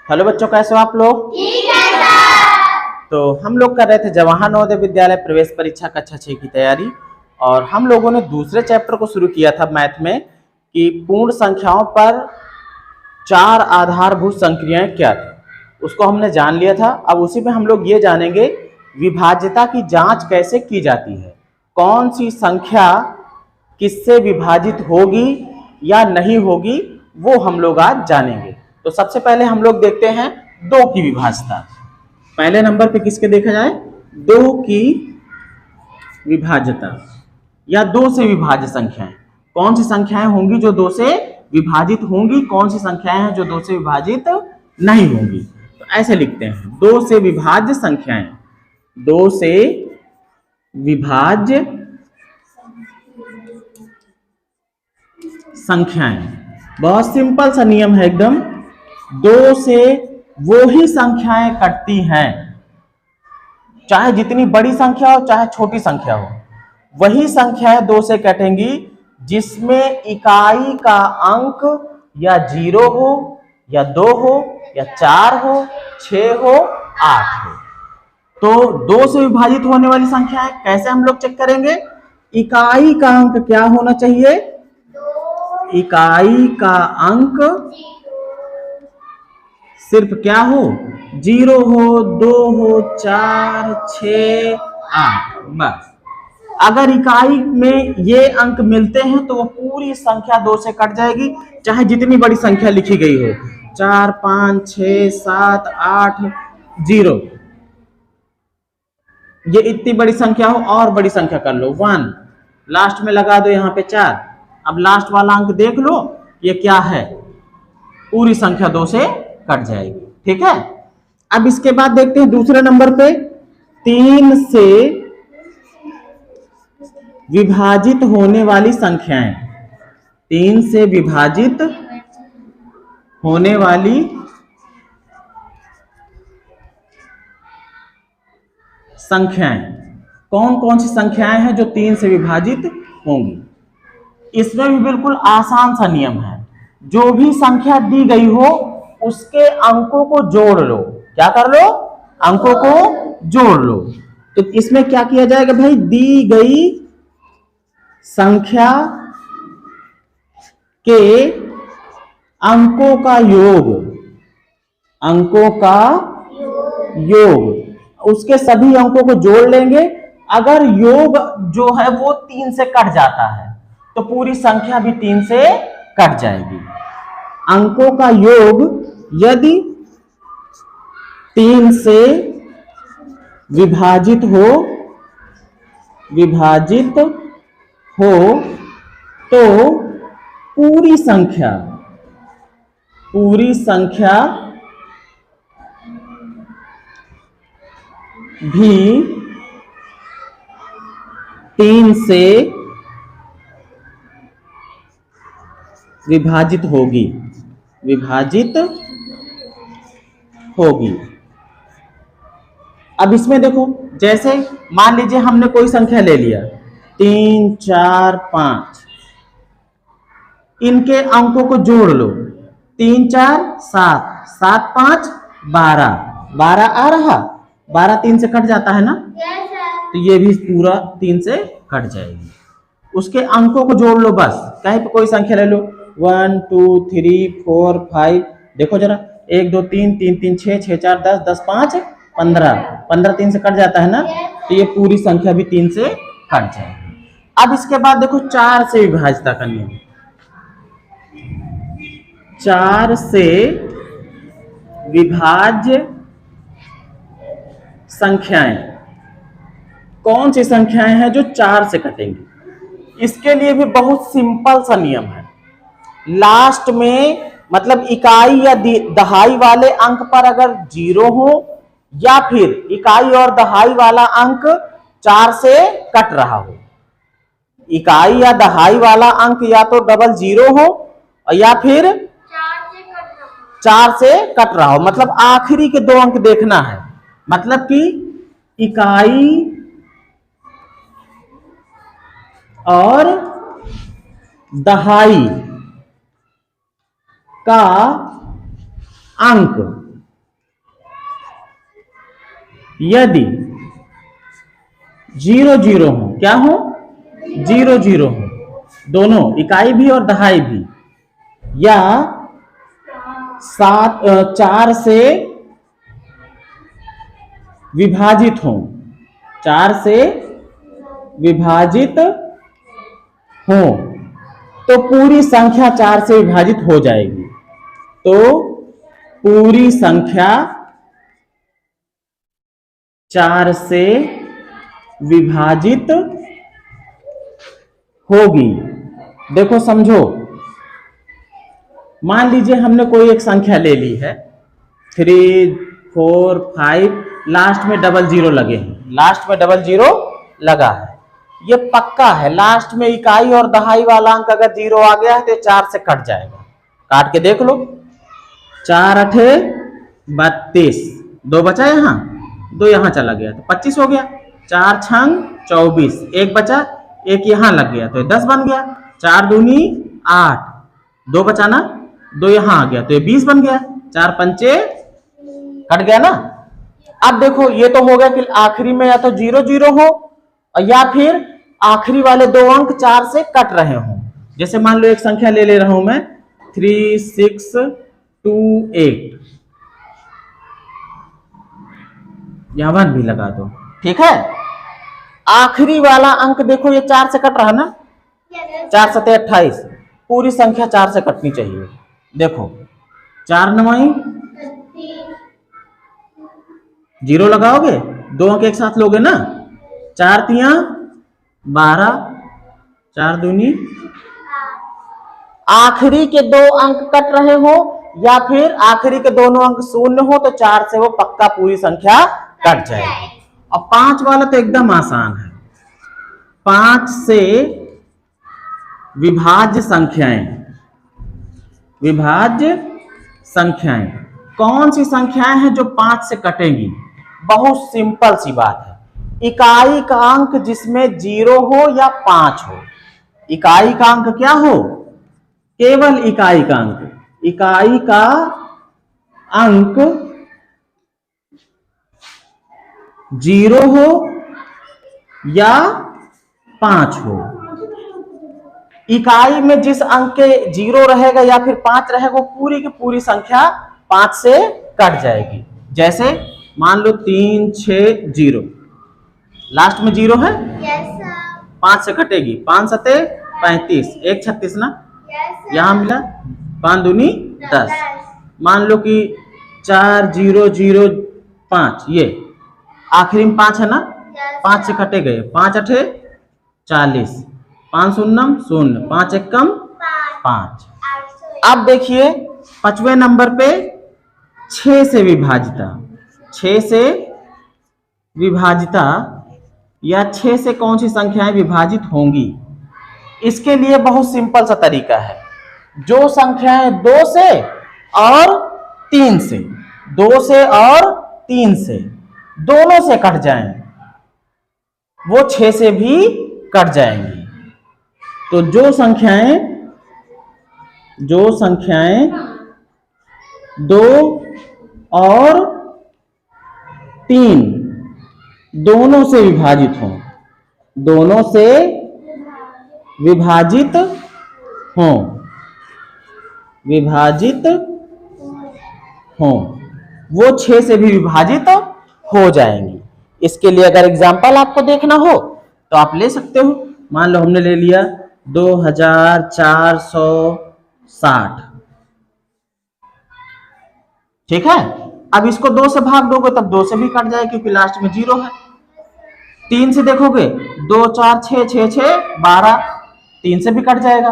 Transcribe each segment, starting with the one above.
Hello बच्चों, कैसे हो आप लोग? ठीक है सर। तो हम लोग कर रहे थे जवाहर नवोदय विद्यालय प्रवेश परीक्षा कक्षा 6 की तैयारी। और हम लोगों ने दूसरे चैप्टर को शुरू किया था मैथ में कि पूर्ण संख्याओं पर चार आधारभूत संक्रियाएं क्या थी, उसको हमने जान लिया था। अब उसी में हम लोग ये जानेंगे विभाज्यता की जांच कैसे की जाती है, कौन सी संख्या किससे विभाजित होगी या नहीं होगी, वो हम लोग आज जानेंगे। तो सबसे पहले हम लोग देखते हैं दो की विभाज्यता। पहले नंबर पे किसके देखा जाए? दो की विभाज्यता या दो से विभाज्य संख्याएं। कौन सी संख्याएं होंगी जो दो से विभाजित होंगी, कौन सी संख्याएं हैं जो दो से विभाजित नहीं होंगी। तो ऐसे लिखते हैं, दो से विभाज्य संख्याएं, दो से विभाज्य संख्याएं। बहुत सिंपल सा नियम है एकदम। दो से वो ही संख्याएं कटती हैं, चाहे जितनी बड़ी संख्या हो चाहे छोटी संख्या हो, वही संख्याएं दो से कटेंगी जिसमें इकाई का अंक या 0 हो या 2 हो या 4 हो, 6 हो, 8 हो। तो दो से विभाजित होने वाली संख्याएं कैसे हम लोग चेक करेंगे? इकाई का अंक क्या होना चाहिए? इकाई का अंक सिर्फ क्या हो? 0 हो, 2 हो, 4, 6, 8, बस। अगर इकाई में ये अंक मिलते हैं तो वो पूरी संख्या दो से कट जाएगी, चाहे जितनी बड़ी संख्या लिखी गई हो, 4, 5, 6, 7, 8, 0। ये इतनी बड़ी संख्या हो और बड़ी संख्या कर लो 1, लास्ट में लगा दो यहाँ पे 4। अब लास्ट वाला अंक देख लो, ये क्या है? पूरी संख्या दो से कट जाएगी। ठीक है, अब इसके बाद देखते हैं दूसरे नंबर पे 3 से विभाजित होने वाली संख्याएं। 3 से विभाजित होने वाली संख्याएं, कौन कौन सी संख्याएं हैं जो 3 से विभाजित होंगी? इसमें भी बिल्कुल आसान सा नियम है। जो भी संख्या दी गई हो उसके अंकों को जोड़ लो। क्या कर लो? अंकों को जोड़ लो। तो इसमें क्या किया जाएगा भाई? दी गई संख्या के अंकों का योग, अंकों का योग, उसके सभी अंकों को जोड़ लेंगे। अगर योग जो है वो 3 से कट जाता है तो पूरी संख्या भी 3 से कट जाएगी। अंकों का योग यदि 3 से विभाजित हो तो पूरी संख्या भी 3 से विभाजित होगी। अब इसमें देखो, जैसे मान लीजिए हमने कोई संख्या ले लिया 3, 4, 5, इनके अंकों को जोड़ लो। 3, 4, 7, 7, 5, 12, 12 आ रहा, 12 3 से कट जाता है ना, तो ये भी पूरा 3 से कट जाएगी। उसके अंकों को जोड़ लो बस, कहीं पे कोई संख्या ले लो, 1, 2, 3, 4, 5, देखो जरा, 1, 2, 3, 3, 3, 6, 6, 4, 10, 10, 5, 15, 15 3 से कट जाता है ना, तो ये पूरी संख्या भी 3 से कट जाएगी। अब इसके बाद देखो 4 से विभाज्यता का नियम। 4 से विभाज्य संख्याएं, कौन सी संख्याएं हैं जो 4 से कटेंगी? इसके लिए भी बहुत सिंपल सा नियम है। लास्ट में मतलब इकाई या दहाई वाले अंक पर अगर 0 हो या फिर इकाई और दहाई वाला अंक 4 से कट रहा हो, इकाई या दहाई वाला अंक या तो डबल 0 हो या फिर 4 से कट रहा हो, मतलब आखिरी के 2 अंक देखना है। मतलब कि इकाई और दहाई का अंक यदि 0 0 हो, क्या हो? 0 0 हो, दोनों इकाई भी और दहाई भी, या 4 से विभाजित हो, 4 से विभाजित हो, तो पूरी संख्या 4 से विभाजित हो जाएगी। तो पूरी संख्या 4 से विभाजित होगी। देखो समझो, मान लीजिए हमने कोई एक संख्या ले ली है 3 4 5, लास्ट में डबल जीरो लगे हैं, लास्ट में डबल जीरो लगा है, ये पक्का है लास्ट में इकाई और दहाई वाला अंक अगर 0 आ गया है तो 4 से कट जाएगा। काट के देख लो, 4 8 32, 2 बचा यहाँ, 2 यहाँ चला गया तो 25 हो गया, 4 6 24, 1 बचा, 1 यहाँ लग गया तो 10 बन गया, 4 दूनी 8, 2 बचाना, 2 यहाँ आ गया तो 20 बन गया, 4 पंचे कट गया ना। अब देखो ये तो हो गया कि आखिरी में या तो 0 0 हो या फिर आखिरी वाले 2 अंक 4 से कट रहे हो। जैसे मान लो एक संख्या ले रहा हूं मैं 3 6 2 8, यहां 1 भी लगा दो, ठीक है। आखिरी वाला अंक देखो ये 4 से कट रहा ना, 4 7 28, पूरी संख्या 4 से कटनी चाहिए। देखो 4 9 0 लगाओगे, 2 अंक एक साथ लोगे ना, 4 3 12, 4 दूनी, आखिरी के 2 अंक कट रहे हो या फिर आखिरी के दोनों अंक 0 हो तो 4 से वो पक्का पूरी संख्या कट जाएगी। अब 5 वाला तो एकदम आसान है, 5 से विभाज्य संख्याएं, विभाज्य संख्याएं कौन सी संख्याएं हैं जो 5 से कटेंगी? बहुत सिंपल सी बात है, इकाई का अंक जिसमें 0 हो या 5 हो। इकाई का अंक क्या हो? केवल इकाई का अंक, इकाई का अंक 0 हो या 5 हो। इकाई में जिस अंक के 0 रहेगा या फिर 5 रहेगा वो पूरी की पूरी संख्या 5 से कट जाएगी। जैसे मान लो 3 6 0, लास्ट में 0 है, 5 से कटेगी, 5 7 35, 1 36 ना, यहां मिला 5 दूनी 10। मान लो कि 4 0 0 5, ये आखिरी में 5 है ना, 5 से कटे गए, 5 8 40, 5 0 0, 5 1 कम 5। अब देखिए 5वें नंबर पे 6 से विभाजिता, 6 से विभाजिता या 6 से कौन सी संख्याएं विभाजित होंगी? इसके लिए बहुत सिंपल सा तरीका है, जो संख्याएं 2 से और 3 से, 2 से और 3 से दोनों से कट जाएं वो 6 से भी कट जाएंगी। तो जो संख्याएं 2 और 3 दोनों से विभाजित हों, दोनों से विभाजित हों, विभाजित हों, वो 6 से भी विभाजित हो जाएंगी। इसके लिए अगर एग्जाम्पल आपको देखना हो तो आप ले सकते हो। मान लो हमने ले लिया 2460, ठीक है। अब इसको 2 से भाग दोगे तब 2 से भी कट जाएगा क्योंकि लास्ट में 0 है। 3 से देखोगे 2 4 6 6 6 12, 3 से भी कट जाएगा।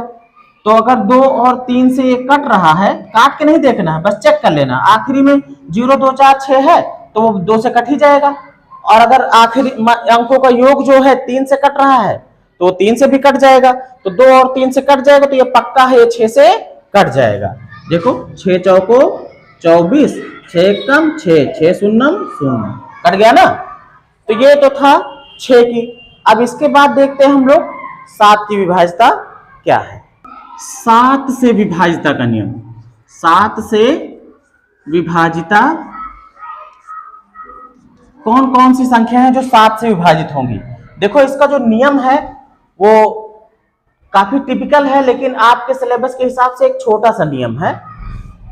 तो अगर 2 और 3 से ये कट रहा है, काट के नहीं देखना है, बस चेक कर लेना, आखिरी में 0 2 4 6 है तो वो 2 से कट ही जाएगा। और अगर आखिरी अंकों का योग जो है 3 से कट रहा है तो 3 से भी कट जाएगा। तो 2 और 3 से कट जाएगा तो ये पक्का है, ये 6 से कट जाएगा। देखो 6 चौको 24, 6 कम 6, 6 शून्य 0, कट गया ना। तो ये तो था 6 की। अब इसके बाद देखते हैं हम लोग 7 की विभाज्यता क्या है। 7 से विभाज्यता का नियम, 7 से विभाजिता कौन कौन सी संख्या है जो 7 से विभाजित होंगी। देखो इसका जो नियम है वो काफी टिपिकल है, लेकिन आपके सिलेबस के हिसाब से एक छोटा सा नियम है।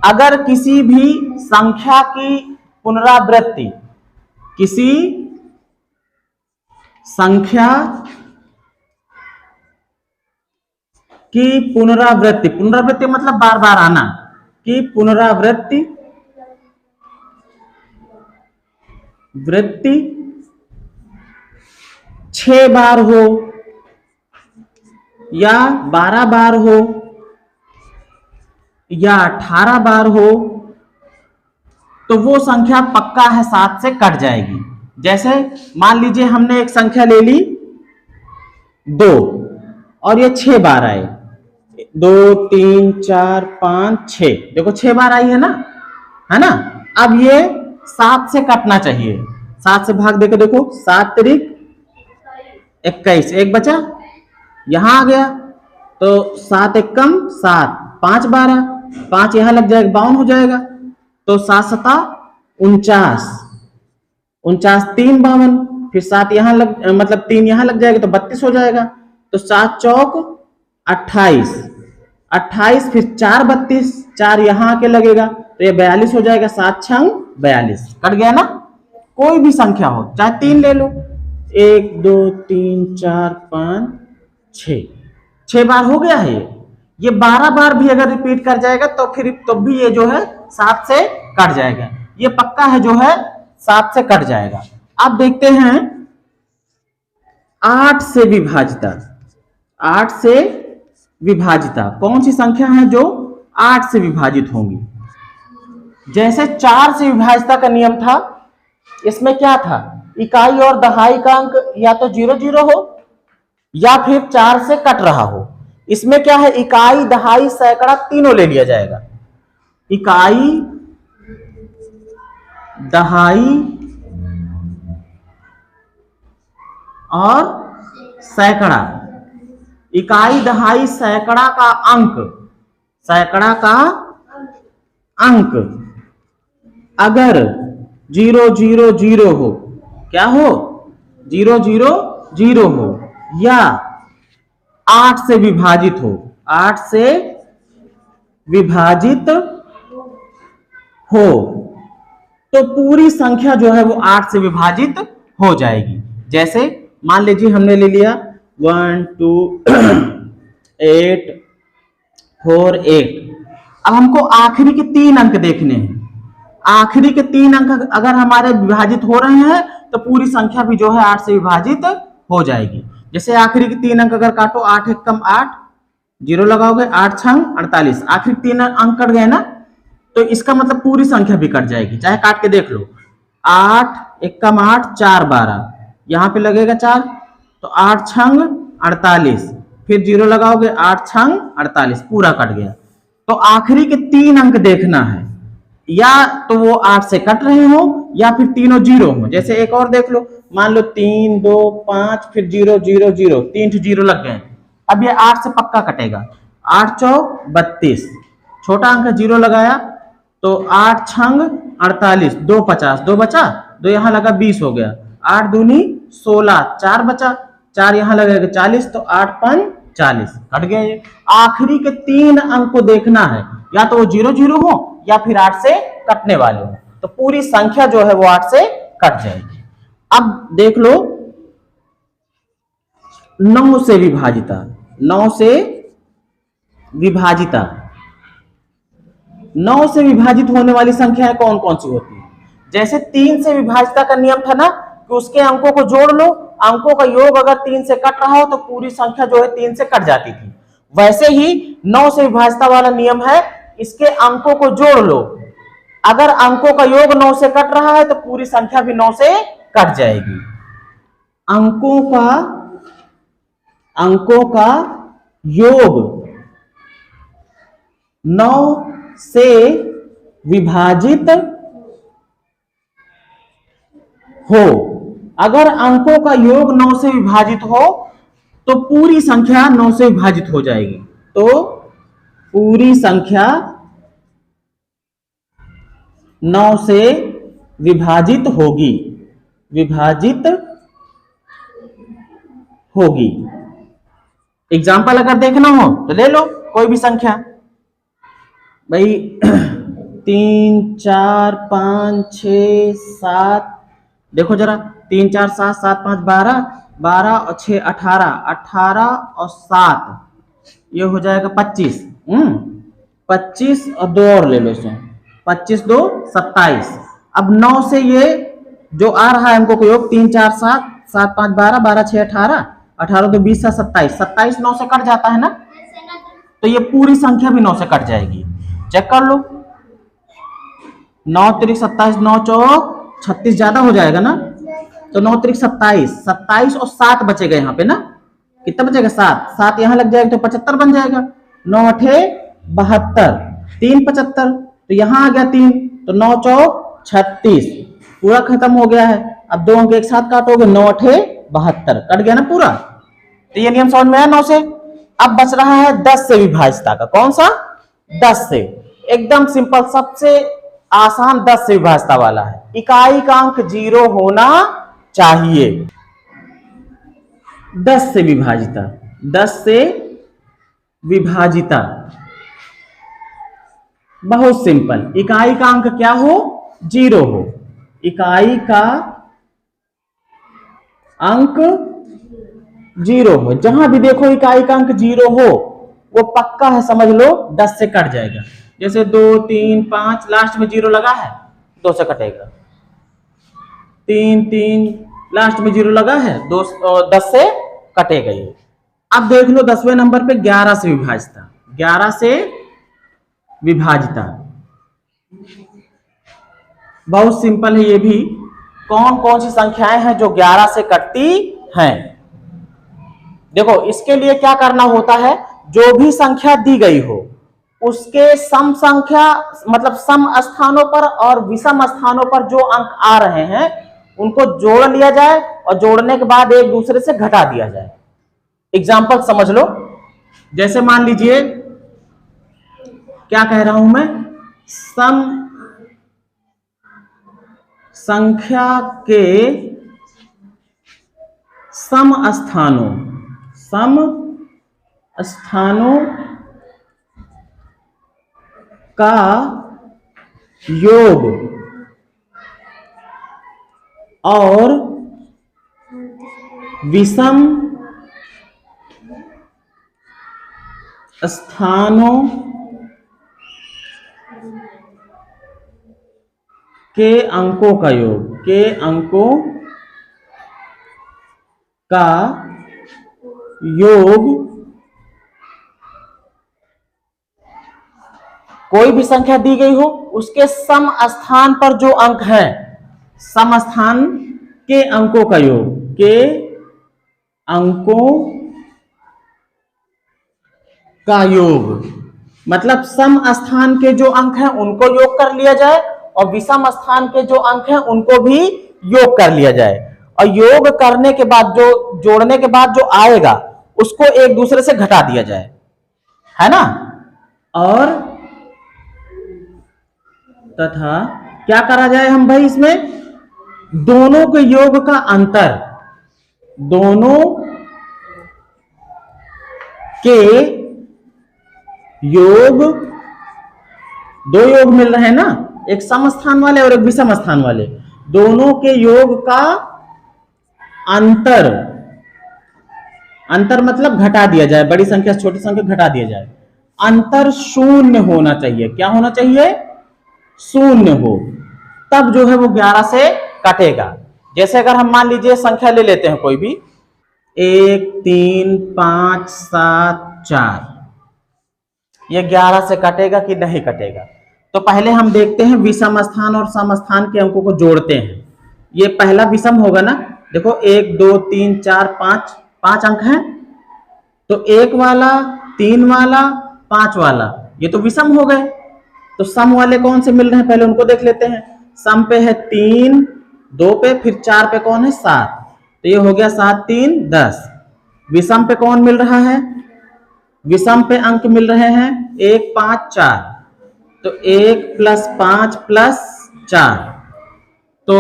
अगर किसी भी संख्या की पुनरावृत्ति, किसी संख्या की पुनरावृत्ति, पुनरावृत्ति मतलब बार बार आना, की पुनरावृत्ति वृत्ति 6 बार हो या 12 बार हो या 18 बार हो तो वो संख्या पक्का है 7 से कट जाएगी। जैसे मान लीजिए हमने एक संख्या ले ली 2 और ये 6 बार आए, 2 3 4 5 6, देखो 6 बार आई है ना। अब ये 7 से कटना चाहिए। 7 से भाग देकर देखो, 7 तिरिक 21, एक बचा, यहां आ गया तो 7 एकम 7, 5 12, 5 यहां लग जाएगा 52 हो जाएगा, तो 7 सता 49, 49 3 52, फिर 7 यहां लग मतलब 3 यहां लग जाएगा तो 32 हो जाएगा, तो 7 चौक 28, 28 फिर 4 32, 4 यहां आके लगेगा तो ये 42 हो जाएगा, 7 छंग 42, कट गया ना। कोई भी संख्या हो, चाहे 3 ले लो, 1 2 3 4 5 6, 6 बार हो गया है। ये 12 बार भी अगर रिपीट कर जाएगा तो फिर तो भी ये जो है 7 से कट जाएगा, ये पक्का है जो है 7 से कट जाएगा। अब देखते हैं 8 से विभाजिता। 8 से विभाजिता कौन सी संख्या है जो 8 से विभाजित होंगी। जैसे 4 से विभाजिता का नियम था, इसमें क्या था, इकाई और दहाई का अंक या तो 0 0 हो या फिर 4 से कट रहा हो। इसमें क्या है, इकाई दहाई सैकड़ा तीनों ले लिया जाएगा। इकाई दहाई और सैकड़ा, इकाई दहाई सैकड़ा का अंक, सैकड़ा का अंक अगर 0 0 0 हो, क्या हो, 0 0 0 हो या 8 से विभाजित हो, 8 से विभाजित हो तो पूरी संख्या जो है वो 8 से विभाजित हो जाएगी। जैसे मान लीजिए हमने ले लिया 1 2 8 4 8, अब हमको आखिरी के 3 अंक देखने हैं। आखिरी के 3 अंक अगर हमारे विभाजित हो रहे हैं तो पूरी संख्या भी जो है 8 से विभाजित हो जाएगी। जैसे आखिरी के 3 अंक अगर काटो, 8 एकम 8, 0 लगाओगे, 8 छंग 48, आखिरी 3 अंक कट गए ना, तो इसका मतलब पूरी संख्या भी कट जाएगी, चाहे काट के देख लो। 8 एकम 8, 4 12, यहां पे लगेगा 4, तो 8 छंग 48, फिर 0 लगाओगे, 8 छंग 48, पूरा कट गया। तो आखिरी के 3 अंक देखना है, या तो वो 8 से कट रहे हो या फिर तीनों 0 हो। जैसे एक और देख लो, मान लो 3 2 5 फिर 0 0 0, 3 0 लग गए, अब ये 8 से पक्का कटेगा। 8 चौक 32, छोटा अंक 0 लगाया तो 8 छंग 48, 2 50, 2 बचा, 2 यहां लगा 20 हो गया, 8 दूनी 16, 4 बचा, 4 यहां लगेगा 40, तो 8 5 40, कट गया। ये आखिरी के 3 अंक को देखना है, या तो वो 0 0 हो या फिर 8 से कटने वाले हो, तो पूरी संख्या जो है वो 8 से कट जाएगी। अब देख लो 9 से विभाजिता। 9 से विभाजिता, 9 से विभाजित होने वाली संख्याएं कौन कौन सी होती है। जैसे 3 से विभाजिता का नियम था ना कि उसके अंकों को जोड़ लो, अंकों का योग अगर 3 से कट रहा हो तो पूरी संख्या जो है 3 से कट जाती थी। वैसे ही 9 से विभाजिता वाला नियम है, इसके अंकों को जोड़ लो, अगर अंकों का योग 9 से कट रहा है तो पूरी संख्या भी 9 से कट जाएगी। अंकों का योग 9 से विभाजित हो, अगर अंकों का योग 9 से विभाजित हो तो पूरी संख्या 9 से विभाजित हो जाएगी। तो पूरी संख्या 9 से विभाजित होगी। विभाजित होगी। एग्जाम्पल अगर देखना हो तो ले लो कोई भी संख्या भाई 3 4 5 6 7, देखो जरा 3 4 7 7 5 12, 12 और 6 18, 18 और 7 ये हो जाएगा 25। 25 और 2 और ले लो इसमें, 25 2 27। अब 9 से ये जो आ रहा है हमको योग 3 4 7 7 5 12, 12 6 18, 18 तो 20 27, 27 9 से कट जाता है ना, तो ये पूरी संख्या भी 9 से कट जाएगी। चेक कर लो, 9 3 27, 9 चौक 36 ज्यादा हो जाएगा ना, तो 9 3 27, 27 और 7 बचेगा यहाँ पे ना, कितना बचेगा 7, 7 यहाँ लग जाएगा तो 75 बन जाएगा। 9 8 72, 3 75, तो यहाँ आ गया 3, तो 9 चौक 36, पूरा खत्म हो गया है। अब दो अंक एक साथ काटोगे, 9 8 72, कट गया ना पूरा। तो ये नियम समझ में आया 9 से। अब बच रहा है 10 से विभाजिता का, कौन सा 10 से, एकदम सिंपल, सबसे आसान 10 से विभाजिता वाला है। इकाई का अंक 0 होना चाहिए। 10 से विभाजिता, 10 से विभाजिता बहुत सिंपल, इकाई का अंक क्या हो 0 हो, इकाई का अंक 0 हो, जहां भी देखो इकाई का अंक 0 हो वो पक्का है, समझ लो 10 से कट जाएगा। जैसे 2 3 5 लास्ट में 0 लगा है 2 से कटेगा, 3 3 लास्ट में 0 लगा है 2 10 से कटेगा ये। अब देख लो 10वें नंबर पे 11 से विभाजिता, 11 से विभाजिता बहुत सिंपल है ये भी। कौन कौन सी संख्याएं हैं जो 11 से कटती हैं, देखो इसके लिए क्या करना होता है, जो भी संख्या दी गई हो उसके सम संख्या मतलब सम स्थानों पर और विषम स्थानों पर जो अंक आ रहे हैं उनको जोड़ लिया जाए और जोड़ने के बाद एक दूसरे से घटा दिया जाए। एग्जाम्पल समझ लो, जैसे मान लीजिए क्या कह रहा हूं मैं, सम संख्या के सम स्थानों का योग और विषम स्थानों के अंकों का योग, के अंकों का योग, कोई भी संख्या दी गई हो उसके सम स्थान पर जो अंक है, सम स्थान के अंकों का योग, के अंकों का योग, मतलब सम स्थान के जो अंक हैं उनको योग कर लिया जाए और विषम स्थान के जो अंक हैं उनको भी योग कर लिया जाए, और योग करने के बाद जो जोड़ने के बाद जो आएगा उसको एक दूसरे से घटा दिया जाए, है ना। और तथा क्या करा जाए हम भाई, इसमें दोनों के योग का अंतर, दोनों के योग, दो योग मिल रहे हैं ना, एक सम स्थान वाले और एक विषम स्थान वाले, दोनों के योग का अंतर, अंतर मतलब घटा दिया जाए, बड़ी संख्या से छोटी संख्या घटा दिया जाए, अंतर शून्य होना चाहिए। क्या होना चाहिए, शून्य हो, तब जो है वो 11 से कटेगा। जैसे अगर हम मान लीजिए संख्या ले लेते हैं कोई भी 1 3 5 7 4, ये 11 से कटेगा कि नहीं कटेगा। तो पहले हम देखते हैं विषम स्थान और सम स्थान के अंकों को जोड़ते हैं। ये पहला विषम होगा ना, देखो 1 2 3 4 5, 5 अंक हैं, तो 1 वाला 3 वाला 5 वाला ये तो विषम हो गए। तो सम वाले कौन से मिल रहे हैं पहले उनको देख लेते हैं। सम पे है 3, 2 पे, फिर 4 पे कौन है 7, तो ये हो गया 7 3 10। विषम पे कौन मिल रहा है, विषम पे अंक मिल रहे हैं 1 5 4, तो 1 + 5 + 4, तो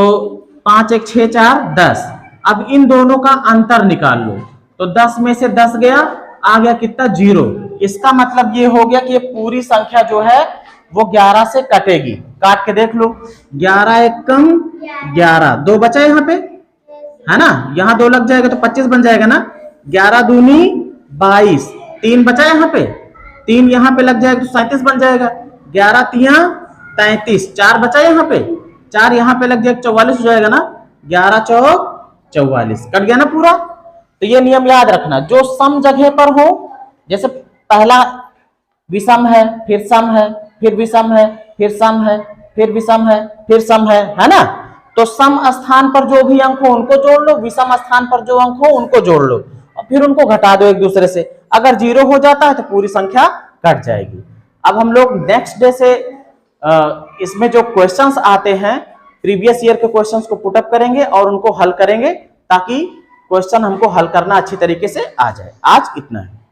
5 1 6 4 10। अब इन दोनों का अंतर निकाल लो, तो 10 में से 10 गया, आ गया कितना 0। इसका मतलब ये हो गया कि ये पूरी संख्या जो है वो 11 से कटेगी। काट के देख लो, 11 एक कम 11, 2 बचा यहाँ पे, है ना, यहाँ 2 लग जाएगा तो 25 बन जाएगा ना, 11 दूनी 22, 3 बचा यहाँ पे, 3 यहाँ पे लग जाएगा तो 37 बन जाएगा, 11 तिया 33, 4 बचा यहाँ पे, 4 यहाँ पे लग जाएगा 44 हो जाएगा ना, 11 चौक 44, कट गया ना पूरा। तो ये नियम याद रखना, जो सम जगह पर हो, जैसे पहला विषम है, फिर सम है, फिर विषम है, फिर सम है, फिर विषम है, फिर सम है ना, तो सम स्थान पर जो भी अंक हो उनको जोड़ लो, विषम स्थान पर जो अंक हो उनको जोड़ लो और फिर उनको घटा दो एक दूसरे से। अगर 0 हो जाता है तो पूरी संख्या कट जाएगी। अब हम लोग नेक्स्ट डे से इसमें जो क्वेश्चंस आते हैं प्रीवियस ईयर के क्वेश्चंस को पुटअप करेंगे और उनको हल करेंगे, ताकि क्वेश्चन हमको हल करना अच्छी तरीके से आ जाए। आज इतना है।